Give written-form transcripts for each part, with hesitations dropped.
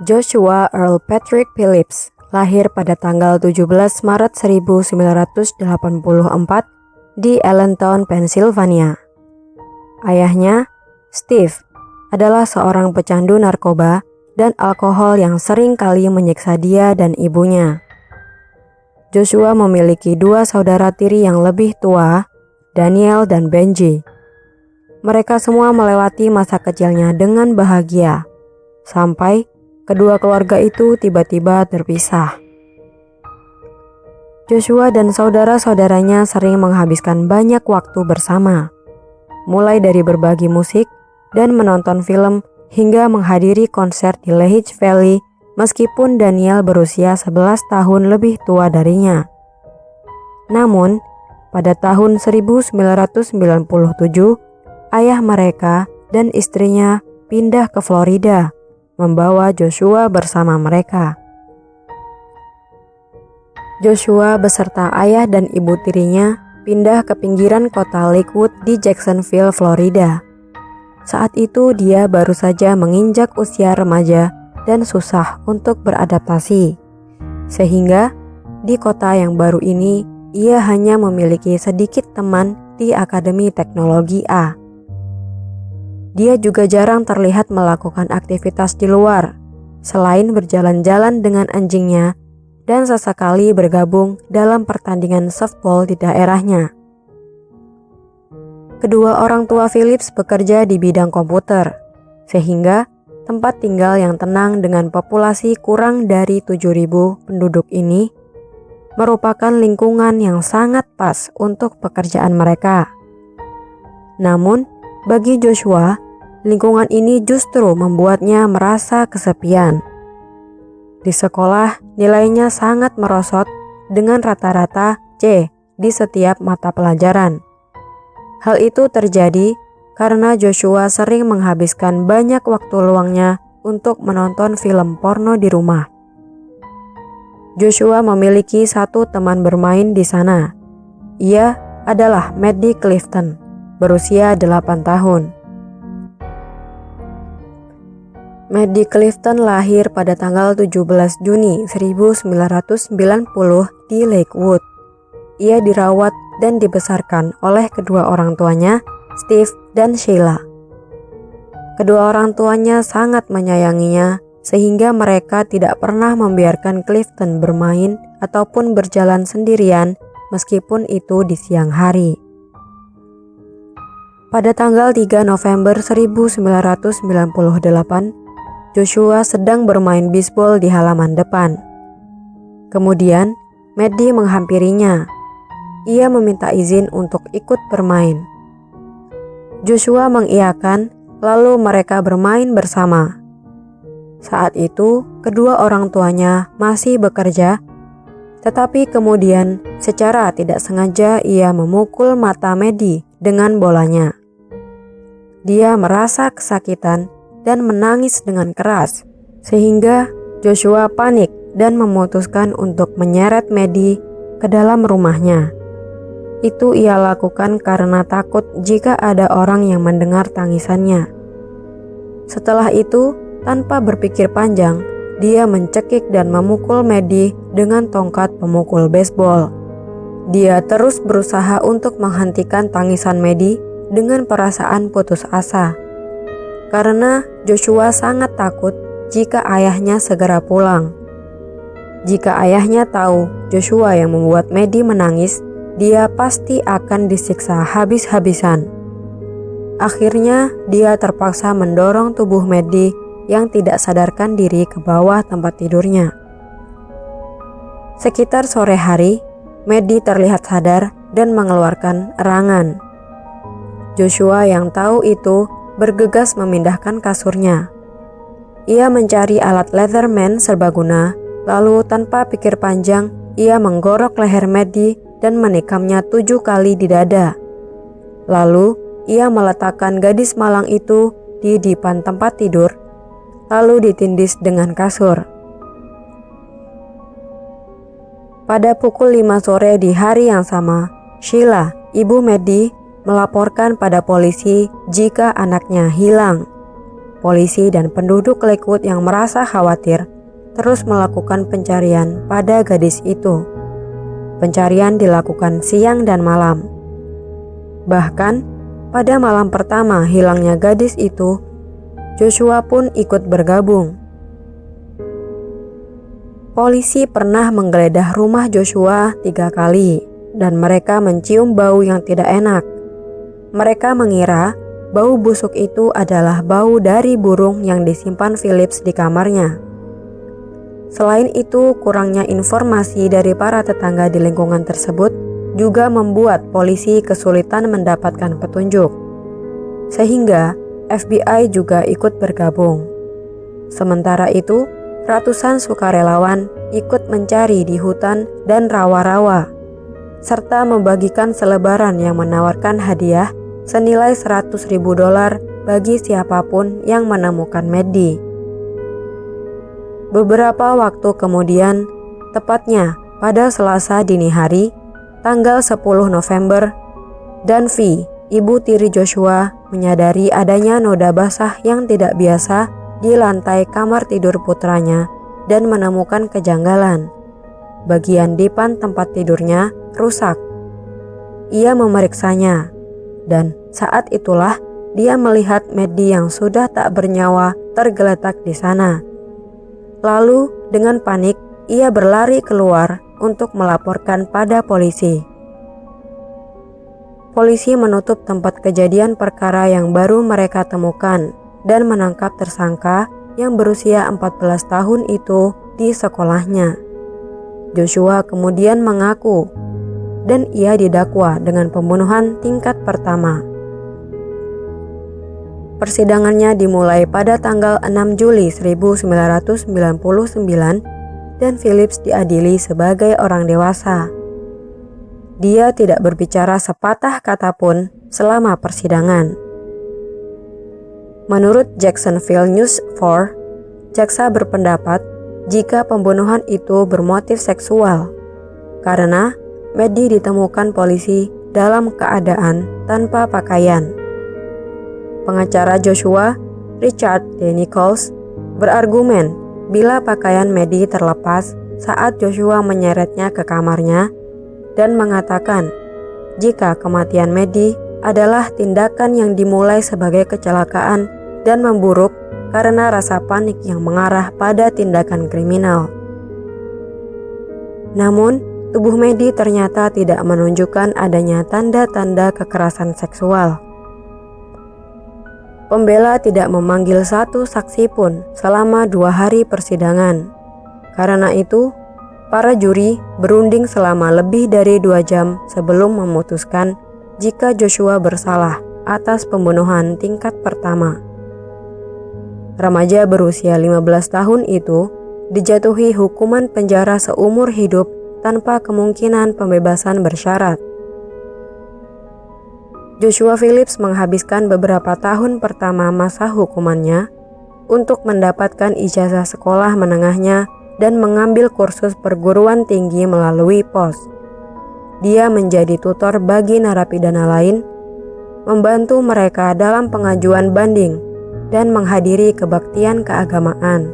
Joshua Earl Patrick Phillips lahir pada tanggal 17 Maret 1984 di Allentown, Pennsylvania. Ayahnya, Steve, adalah seorang pecandu narkoba dan alkohol yang sering kali menyiksa dia dan ibunya. Joshua memiliki dua saudara tiri yang lebih tua, Daniel dan Benji. Mereka semua melewati masa kecilnya dengan bahagia, sampai kedua keluarga itu tiba-tiba terpisah. Joshua dan saudara-saudaranya sering menghabiskan banyak waktu bersama, mulai dari berbagi musik dan menonton film hingga menghadiri konser di Lehigh Valley meskipun Daniel berusia 11 tahun lebih tua darinya. Namun, pada tahun 1997, ayah mereka dan istrinya pindah ke Florida, membawa Joshua bersama mereka. Joshua beserta ayah dan ibu tirinya pindah ke pinggiran kota Lakewood di Jacksonville, Florida. Saat itu dia baru saja menginjak usia remaja dan susah untuk beradaptasi. Sehingga di kota yang baru ini ia hanya memiliki sedikit teman di Akademi Teknologi A. Dia juga jarang terlihat melakukan aktivitas di luar, selain berjalan-jalan dengan anjingnya dan sesekali bergabung dalam pertandingan softball di daerahnya. Kedua orang tua Phillips bekerja di bidang komputer, sehingga tempat tinggal yang tenang dengan populasi kurang dari 7.000 penduduk ini merupakan lingkungan yang sangat pas untuk pekerjaan mereka. Namun, bagi Joshua, lingkungan ini justru membuatnya merasa kesepian. Di sekolah, nilainya sangat merosot dengan rata-rata C di setiap mata pelajaran. Hal itu terjadi karena Joshua sering menghabiskan banyak waktu luangnya untuk menonton film porno di rumah. Joshua memiliki satu teman bermain di sana. Ia adalah Maddie Clifton, berusia 8 tahun. Maddie Clifton lahir pada tanggal 17 Juni 1990 di Lakewood. Ia dirawat dan dibesarkan oleh kedua orang tuanya, Steve dan Sheila. Kedua orang tuanya sangat menyayanginya sehingga mereka tidak pernah membiarkan Clifton bermain ataupun berjalan sendirian meskipun itu di siang hari. Pada tanggal 3 November 1998, Joshua sedang bermain bisbol di halaman depan. Kemudian, Maddie menghampirinya. Ia meminta izin untuk ikut bermain. Joshua mengiyakan, lalu mereka bermain bersama. Saat itu, kedua orang tuanya masih bekerja, tetapi kemudian secara tidak sengaja ia memukul mata Maddie dengan bolanya. Dia merasa kesakitan dan menangis dengan keras, sehingga Joshua panik dan memutuskan untuk menyeret Maddie ke dalam rumahnya. Itu ia lakukan karena takut jika ada orang yang mendengar tangisannya. Setelah itu, tanpa berpikir panjang, dia mencekik dan memukul Maddie dengan tongkat pemukul baseball. Dia terus berusaha untuk menghentikan tangisan Maddie dengan perasaan putus asa, karena Joshua sangat takut jika ayahnya segera pulang. Jika ayahnya tahu Joshua yang membuat Maddie menangis, dia pasti akan disiksa habis-habisan. Akhirnya, dia terpaksa mendorong tubuh Maddie yang tidak sadarkan diri ke bawah tempat tidurnya. Sekitar sore hari, Maddie terlihat sadar dan mengeluarkan erangan. Joshua yang tahu itu bergegas memindahkan kasurnya. Ia mencari alat Leatherman serbaguna, lalu tanpa pikir panjang, ia menggorok leher Maddie dan menikamnya 7 kali di dada. Lalu, ia meletakkan gadis malang itu di depan tempat tidur, lalu ditindis dengan kasur. Pada pukul 5 sore di hari yang sama, Sheila, ibu Maddie, melaporkan pada polisi jika anaknya hilang. polisi dan penduduk Lakewood yang merasa khawatir terus melakukan pencarian pada gadis itu. Pencarian dilakukan siang dan malam. Bahkan, pada malam pertama hilangnya gadis itu, Joshua pun ikut bergabung. Polisi pernah menggeledah rumah Joshua 3 kali dan mereka mencium bau yang tidak enak. Mereka mengira bau busuk itu adalah bau dari burung yang disimpan Phillips di kamarnya. Selain itu, kurangnya informasi dari para tetangga di lingkungan tersebut juga membuat polisi kesulitan mendapatkan petunjuk. Sehingga FBI juga ikut bergabung. Sementara itu, ratusan sukarelawan ikut mencari di hutan dan rawa-rawa, serta membagikan selebaran yang menawarkan hadiah senilai $100.000 bagi siapapun yang menemukan Maddie. Beberapa waktu kemudian, tepatnya pada Selasa dini hari, tanggal 10 November, Danvi, ibu tiri Joshua, menyadari adanya noda basah yang tidak biasa di lantai kamar tidur putranya dan menemukan kejanggalan. Bagian dipan tempat tidurnya rusak. Ia memeriksanya, dan saat itulah dia melihat Maddie yang sudah tak bernyawa tergeletak di sana. Lalu dengan panik, ia berlari keluar untuk melaporkan pada polisi. Polisi menutup tempat kejadian perkara yang baru mereka temukan dan menangkap tersangka yang berusia 14 tahun itu di sekolahnya. Joshua kemudian mengaku dan ia didakwa dengan pembunuhan tingkat pertama. Persidangannya dimulai pada tanggal 6 Juli 1999 dan Phillips diadili sebagai orang dewasa. Dia tidak berbicara sepatah kata pun selama persidangan. Menurut Jacksonville News 4, jaksa berpendapat jika pembunuhan itu bermotif seksual karena Maddie ditemukan polisi dalam keadaan tanpa pakaian. Pengacara Joshua, Richard D. Nichols, berargumen bila pakaian Maddie terlepas saat Joshua menyeretnya ke kamarnya dan mengatakan jika kematian Maddie adalah tindakan yang dimulai sebagai kecelakaan dan memburuk karena rasa panik yang mengarah pada tindakan kriminal. Namun, tubuh Maddie ternyata tidak menunjukkan adanya tanda-tanda kekerasan seksual. Pembela tidak memanggil satu saksi pun selama 2 hari persidangan. Karena itu, para juri berunding selama lebih dari 2 jam sebelum memutuskan jika Joshua bersalah atas pembunuhan tingkat pertama. Remaja berusia 15 tahun itu dijatuhi hukuman penjara seumur hidup tanpa kemungkinan pembebasan bersyarat. Joshua Phillips menghabiskan beberapa tahun pertama masa hukumannya untuk mendapatkan ijazah sekolah menengahnya dan mengambil kursus perguruan tinggi melalui pos. Dia menjadi tutor bagi narapidana lain, membantu mereka dalam pengajuan banding, dan menghadiri kebaktian keagamaan.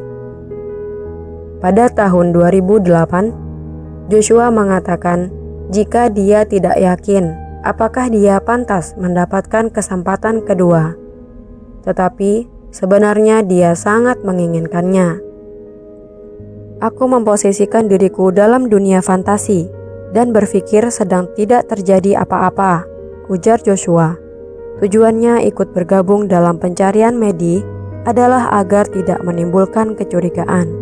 Pada tahun 2008, Joshua mengatakan jika dia tidak yakin apakah dia pantas mendapatkan kesempatan kedua, tetapi sebenarnya dia sangat menginginkannya. Aku memposisikan diriku dalam dunia fantasi dan berpikir sedang tidak terjadi apa-apa, ujar Joshua. Tujuannya ikut bergabung dalam pencarian Maddie adalah agar tidak menimbulkan kecurigaan.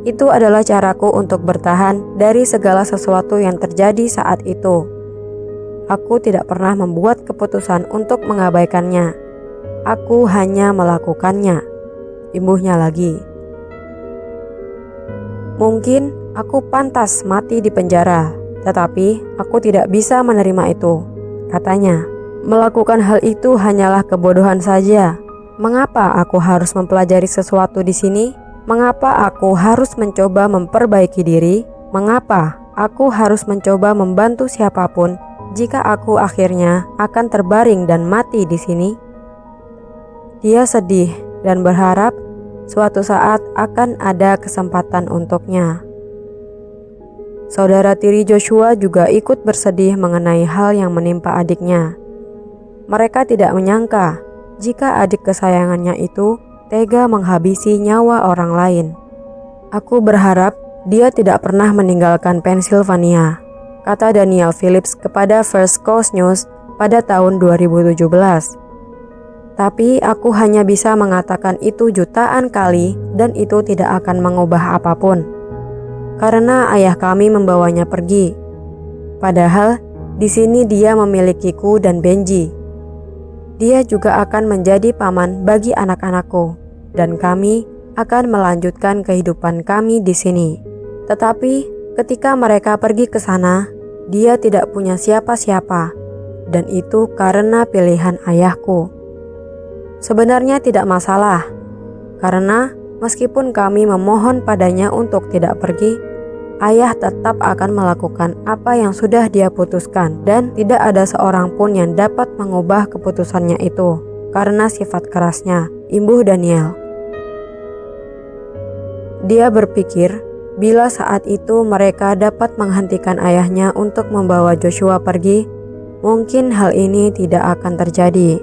Itu adalah caraku untuk bertahan dari segala sesuatu yang terjadi saat itu. Aku tidak pernah membuat keputusan untuk mengabaikannya. Aku hanya melakukannya. Imbuhnya lagi. Mungkin aku pantas mati di penjara, tetapi aku tidak bisa menerima itu, katanya. Melakukan hal itu hanyalah kebodohan saja. Mengapa aku harus mempelajari sesuatu di sini? Mengapa aku harus mencoba memperbaiki diri? Mengapa aku harus mencoba membantu siapapun jika aku akhirnya akan terbaring dan mati di sini? Dia sedih dan berharap suatu saat akan ada kesempatan untuknya. Saudara tiri Joshua juga ikut bersedih mengenai hal yang menimpa adiknya. Mereka tidak menyangka jika adik kesayangannya itu tega menghabisi nyawa orang lain. Aku berharap dia tidak pernah meninggalkan Pennsylvania, kata Daniel Phillips kepada First Coast News pada tahun 2017. Tapi aku hanya bisa mengatakan itu jutaan kali dan itu tidak akan mengubah apapun. Karena ayah kami membawanya pergi. Padahal di sini dia memilikiku dan Benji. Dia juga akan menjadi paman bagi anak-anakku dan kami akan melanjutkan kehidupan kami di sini. Tetapi ketika mereka pergi ke sana, dia tidak punya siapa-siapa, dan itu karena pilihan ayahku. Sebenarnya tidak masalah, karena meskipun kami memohon padanya untuk tidak pergi, ayah tetap akan melakukan apa yang sudah dia putuskan dan tidak ada seorang pun yang dapat mengubah keputusannya itu karena sifat kerasnya, imbuh Daniel. Dia berpikir bila saat itu mereka dapat menghentikan ayahnya untuk membawa Joshua pergi, mungkin hal ini tidak akan terjadi.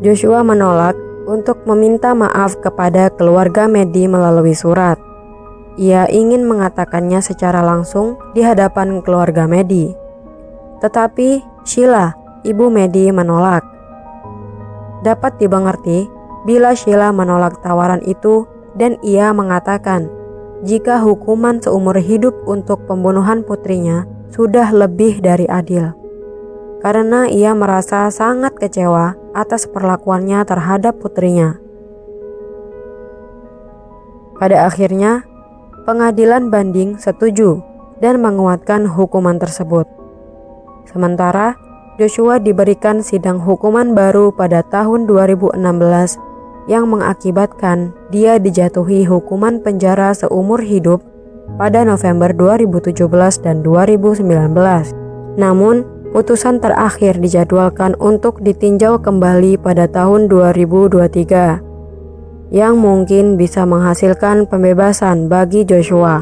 Joshua menolak untuk meminta maaf kepada keluarga Maddie melalui surat. Ia ingin mengatakannya secara langsung di hadapan keluarga Maddie. Tetapi Sheila, ibu Maddie, menolak. Dapat dimengerti bila Sheila menolak tawaran itu dan ia mengatakan jika hukuman seumur hidup untuk pembunuhan putrinya sudah lebih dari adil. Karena ia merasa sangat kecewa atas perlakuannya terhadap putrinya. Pada akhirnya, pengadilan banding setuju dan menguatkan hukuman tersebut. Sementara, Joshua diberikan sidang hukuman baru pada tahun 2016 yang mengakibatkan dia dijatuhi hukuman penjara seumur hidup pada November 2017 dan 2019. Namun, putusan terakhir dijadwalkan untuk ditinjau kembali pada tahun 2023, yang mungkin bisa menghasilkan pembebasan bagi Joshua.